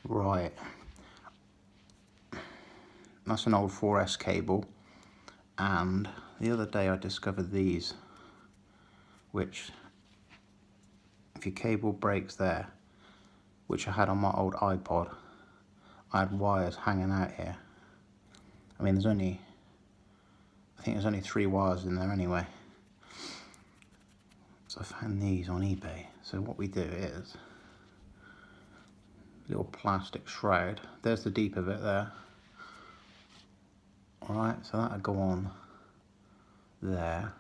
Right, that's an old 4S cable, and the other day I discovered these, which if your cable breaks there, which I had on my old iPod, I had wires hanging out here. I mean, I think there's only 3 wires in there anyway. So I found these on eBay. So what we do is, little plastic shroud. There's the deep of it there. Alright, so that'll go on there.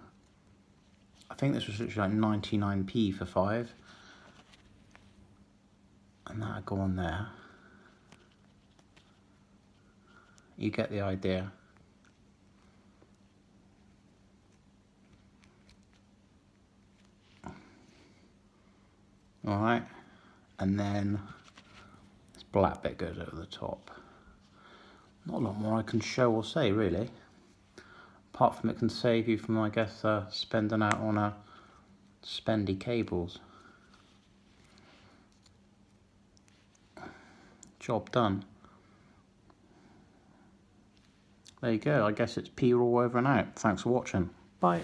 I think this was literally like 99p for 5. And that'll go on there. You get the idea. Alright, and then this black bit goes over the top. Not a lot more I can show or say really, apart from it can save you from, I guess, spending out on spendy cables. Job done. There you go, I guess it's P all over and out. Thanks for watching. Bye.